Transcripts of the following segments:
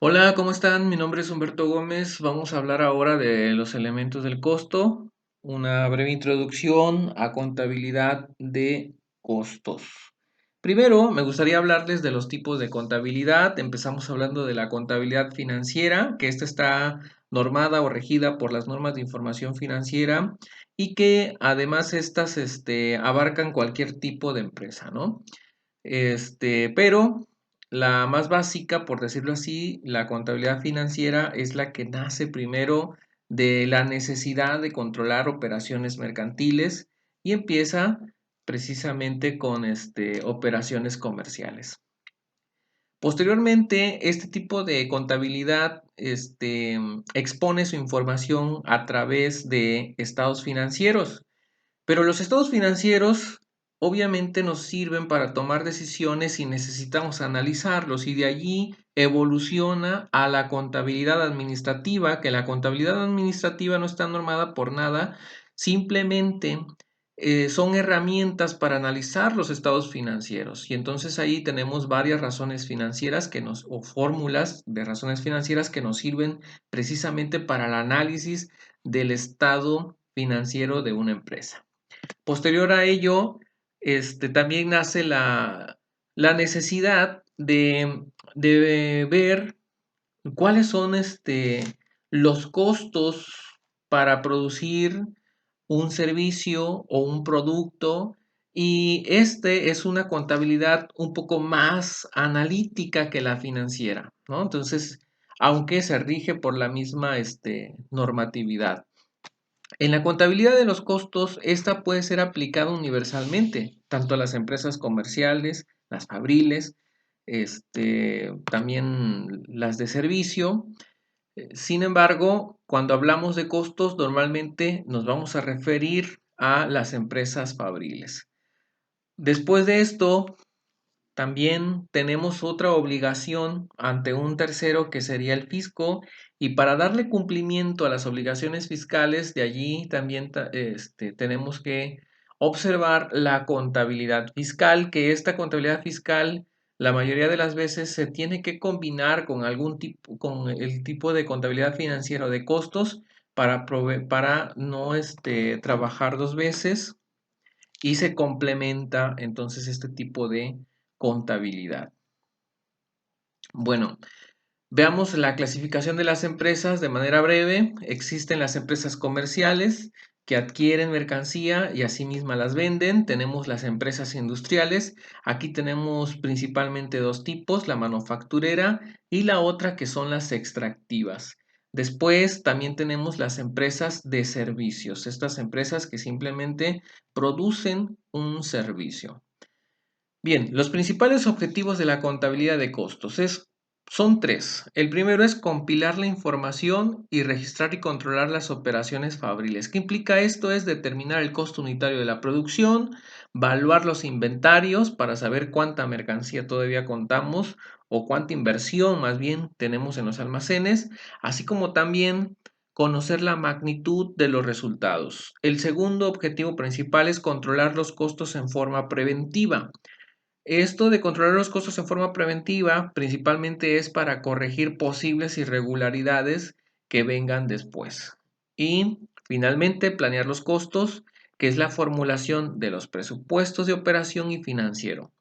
Hola, ¿cómo están? Mi nombre es Humberto Gómez. Vamos a hablar ahora de los elementos del costo, una breve introducción a contabilidad de costos. Primero, me gustaría hablarles de los tipos de contabilidad. Empezamos hablando de la contabilidad financiera, que esta está normada o regida por las normas de información financiera y que además estas abarcan cualquier tipo de empresa, ¿no? Pero la más básica, por decirlo así, la contabilidad financiera es la que nace primero de la necesidad de controlar operaciones mercantiles y empieza precisamente con operaciones comerciales. Posteriormente, este tipo de contabilidad expone su información a través de estados financieros, pero los estados financieros obviamente nos sirven para tomar decisiones y necesitamos analizarlos y de allí evoluciona a la contabilidad administrativa, que la contabilidad administrativa no está normada por nada, simplemente son herramientas para analizar los estados financieros y entonces ahí tenemos varias razones financieras o fórmulas de razones financieras que nos sirven precisamente para el análisis del estado financiero de una empresa. Posterior a ello, también nace la necesidad de ver cuáles son los costos para producir un servicio o un producto y es una contabilidad un poco más analítica que la financiera, ¿no? Entonces, aunque se rige por la misma normatividad. En la contabilidad de los costos, esta puede ser aplicada universalmente, tanto a las empresas comerciales, las fabriles, también las de servicio. Sin embargo, cuando hablamos de costos, normalmente nos vamos a referir a las empresas fabriles. Después de esto, también tenemos otra obligación ante un tercero que sería el fisco y para darle cumplimiento a las obligaciones fiscales, de allí también tenemos que observar la contabilidad fiscal, que esta contabilidad fiscal la mayoría de las veces se tiene que combinar con con el tipo de contabilidad financiera de costos para no trabajar dos veces y se complementa entonces este tipo de contabilidad. Bueno, veamos la clasificación de las empresas de manera breve. Existen las empresas comerciales que adquieren mercancía y asimismo las venden. Tenemos las empresas industriales. Aquí tenemos principalmente dos tipos, la manufacturera y la otra que son las extractivas. Después también tenemos las empresas de servicios, estas empresas que simplemente producen un servicio. Bien, los principales objetivos de la contabilidad de costos son tres. El primero es compilar la información y registrar y controlar las operaciones fabriles. ¿Qué implica esto? Es determinar el costo unitario de la producción, evaluar los inventarios para saber cuánta mercancía todavía contamos o cuánta inversión más bien tenemos en los almacenes, así como también conocer la magnitud de los resultados. El segundo objetivo principal es controlar los costos en forma preventiva. Esto de controlar los costos en forma preventiva principalmente es para corregir posibles irregularidades que vengan después. Y finalmente, planear los costos, que es la formulación de los presupuestos de operación y financiero.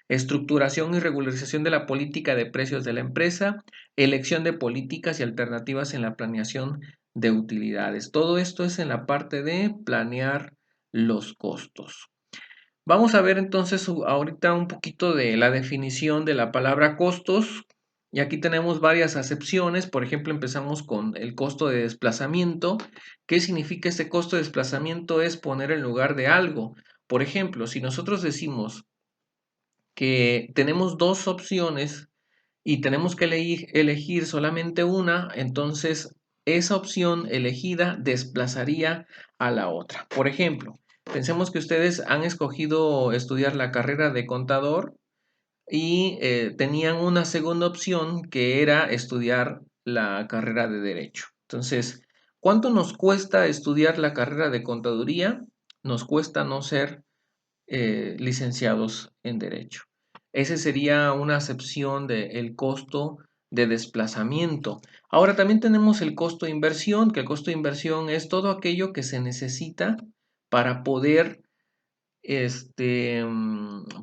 Estructuración y regularización de la política de precios de la empresa, elección de políticas y alternativas en la planeación de utilidades. Todo esto es en la parte de planear los costos. Vamos a ver entonces ahorita un poquito de la definición de la palabra costos. Y aquí tenemos varias acepciones. Por ejemplo, empezamos con el costo de desplazamiento. ¿Qué significa este costo de desplazamiento? Es poner en lugar de algo. Por ejemplo, si nosotros decimos que tenemos dos opciones y tenemos que elegir solamente una, entonces esa opción elegida desplazaría a la otra. Por ejemplo, pensemos que ustedes han escogido estudiar la carrera de contador y tenían una segunda opción que era estudiar la carrera de derecho. Entonces, ¿cuánto nos cuesta estudiar la carrera de contaduría? Nos cuesta no ser licenciados en derecho. Ese sería una acepción del costo de desplazamiento. Ahora también tenemos el costo de inversión, que el costo de inversión es todo aquello que se necesita para poder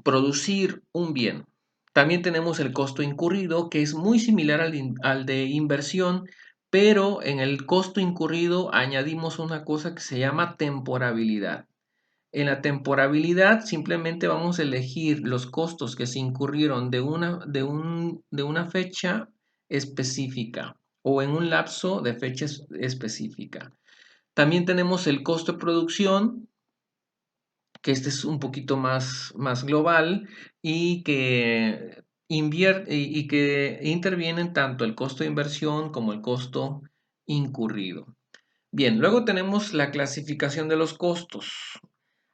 producir un bien. También tenemos el costo incurrido, que es muy similar al de inversión, pero en el costo incurrido añadimos una cosa que se llama temporabilidad. En la temporabilidad simplemente vamos a elegir los costos que se incurrieron de una fecha específica o en un lapso de fecha específica. También tenemos el costo de producción, que este es un poquito más global y que y que intervienen tanto el costo de inversión como el costo incurrido. Bien, luego tenemos la clasificación de los costos.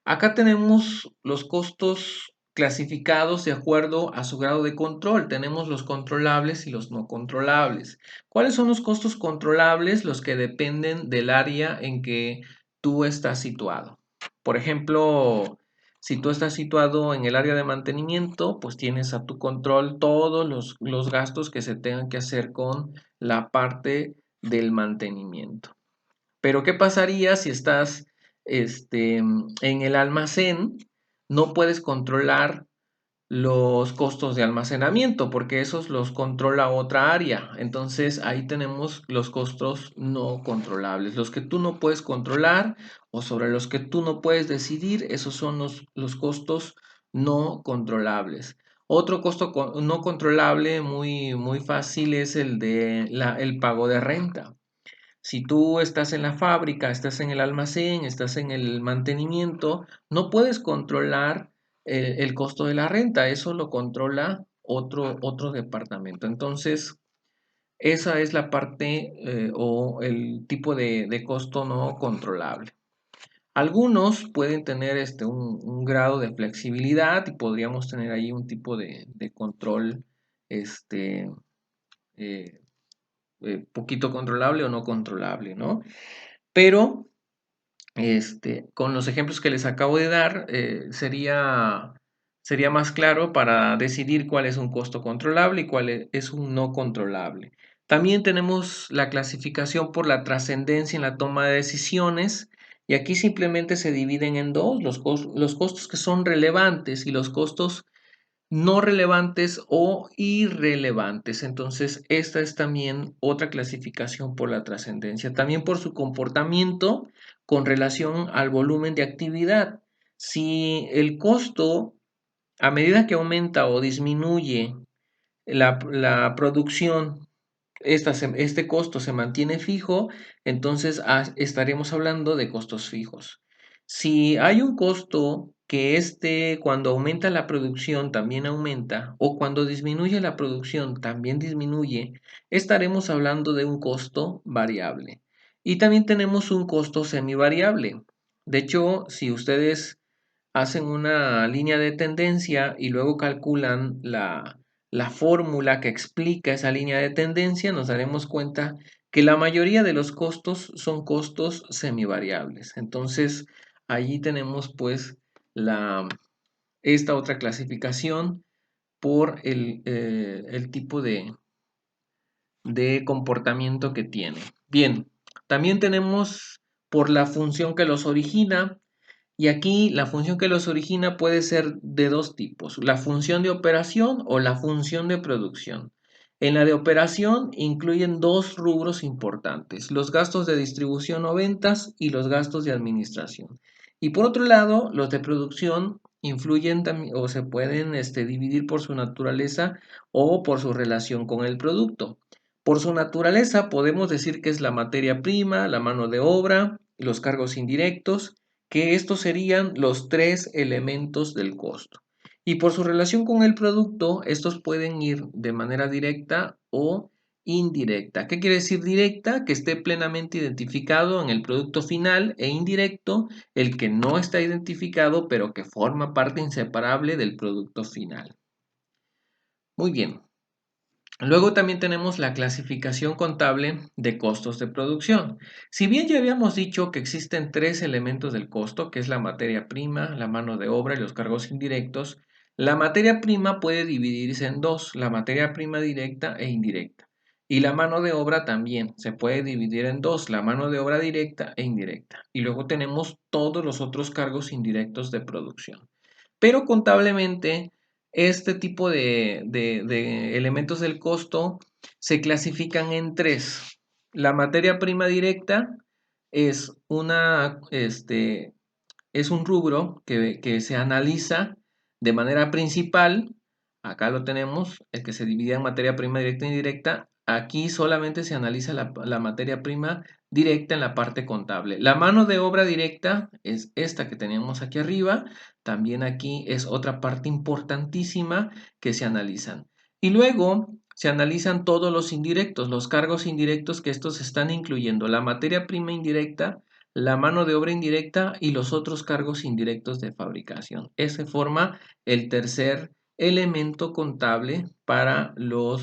Acá tenemos los costos clasificados de acuerdo a su grado de control. Tenemos los controlables y los no controlables. ¿Cuáles son los costos controlables? Los que dependen del área en que tú estás situado. Por ejemplo, si tú estás situado en el área de mantenimiento, pues tienes a tu control todos los gastos que se tengan que hacer con la parte del mantenimiento. Pero ¿qué pasaría si estás en el almacén? No puedes controlar los costos de almacenamiento porque esos los controla otra área. Entonces ahí tenemos los costos no controlables. Los que tú no puedes controlar o sobre los que tú no puedes decidir, esos son los costos no controlables. Otro costo no controlable muy fácil es el pago de renta. Si tú estás en la fábrica, estás en el almacén, estás en el mantenimiento, no puedes controlar el costo de la renta, eso lo controla otro departamento. Entonces, esa es la parte o el tipo de costo no controlable. Algunos pueden tener un grado de flexibilidad y podríamos tener ahí un tipo de control este, eh, poquito controlable o no controlable, ¿no? Pero con los ejemplos que les acabo de dar, sería más claro para decidir cuál es un costo controlable y cuál es un no controlable. También tenemos la clasificación por la trascendencia en la toma de decisiones y aquí simplemente se dividen en dos, los costos que son relevantes y los costos no relevantes o irrelevantes. Entonces, esta es también otra clasificación por la trascendencia. También por su comportamiento con relación al volumen de actividad. Si el costo, a medida que aumenta o disminuye la producción, este costo se mantiene fijo, entonces estaremos hablando de costos fijos. Si hay un costo que cuando aumenta la producción también aumenta, o cuando disminuye la producción también disminuye, estaremos hablando de un costo variable. Y también tenemos un costo semivariable. De hecho, si ustedes hacen una línea de tendencia y luego calculan la fórmula que explica esa línea de tendencia, nos daremos cuenta que la mayoría de los costos son costos semivariables. Entonces, allí tenemos pues esta otra clasificación por el tipo de comportamiento que tiene. Bien, también tenemos por la función que los origina, y aquí la función que los origina puede ser de dos tipos, la función de operación o la función de producción. En la de operación incluyen dos rubros importantes, los gastos de distribución o ventas y los gastos de administración. Y por otro lado, los de producción influyen también o se pueden dividir por su naturaleza o por su relación con el producto. Por su naturaleza podemos decir que es la materia prima, la mano de obra, los cargos indirectos, que estos serían los tres elementos del costo. Y por su relación con el producto, estos pueden ir de manera directa o indirecta. ¿Qué quiere decir directa? Que esté plenamente identificado en el producto final, e indirecto, el que no está identificado pero que forma parte inseparable del producto final. Muy bien. Luego también tenemos la clasificación contable de costos de producción. Si bien ya habíamos dicho que existen tres elementos del costo, que es la materia prima, la mano de obra y los cargos indirectos, La materia prima puede dividirse en dos, la materia prima directa e indirecta. Y la mano de obra también se puede dividir en dos, la mano de obra directa e indirecta. Y luego tenemos todos los otros cargos indirectos de producción. Pero contablemente, este tipo de elementos del costo se clasifican en tres. La materia prima directa es es un rubro que se analiza de manera principal. Acá lo tenemos, el que se divide en materia prima directa e indirecta. Aquí solamente se analiza la materia prima directa en la parte contable. La mano de obra directa es esta que tenemos aquí arriba. También aquí es otra parte importantísima que se analizan. Y luego se analizan todos los indirectos, los cargos indirectos que estos están incluyendo, la materia prima indirecta, la mano de obra indirecta y los otros cargos indirectos de fabricación. Ese forma el tercer elemento contable para la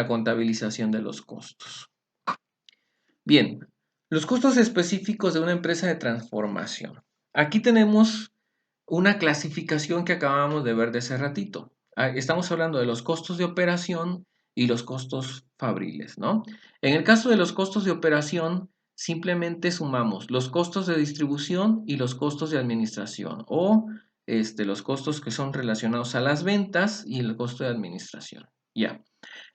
contabilización de los costos. Bien, los costos específicos de una empresa de transformación. Aquí tenemos una clasificación que acabamos de ver de hace ratito. Estamos hablando de los costos de operación y los costos fabriles, ¿no? En el caso de los costos de operación, simplemente sumamos los costos de distribución y los costos de administración o los costos que son relacionados a las ventas y el costo de administración. Ya.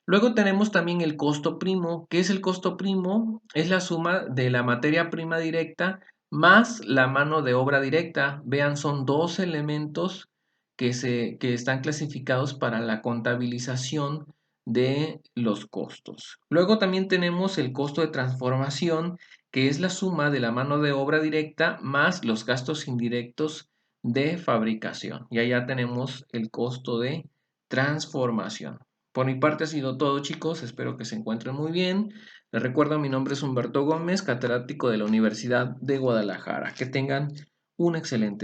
Luego tenemos también el costo primo. ¿Qué es el costo primo? Es la suma de la materia prima directa más la mano de obra directa. Vean, son dos elementos que están clasificados para la contabilización de los costos. Luego también tenemos el costo de transformación, que es la suma de la mano de obra directa más los gastos indirectos de fabricación. Y allá tenemos el costo de transformación. Por mi parte ha sido todo, chicos. Espero que se encuentren muy bien. Les recuerdo, mi nombre es Humberto Gómez, catedrático de la Universidad de Guadalajara. Que tengan un excelente día.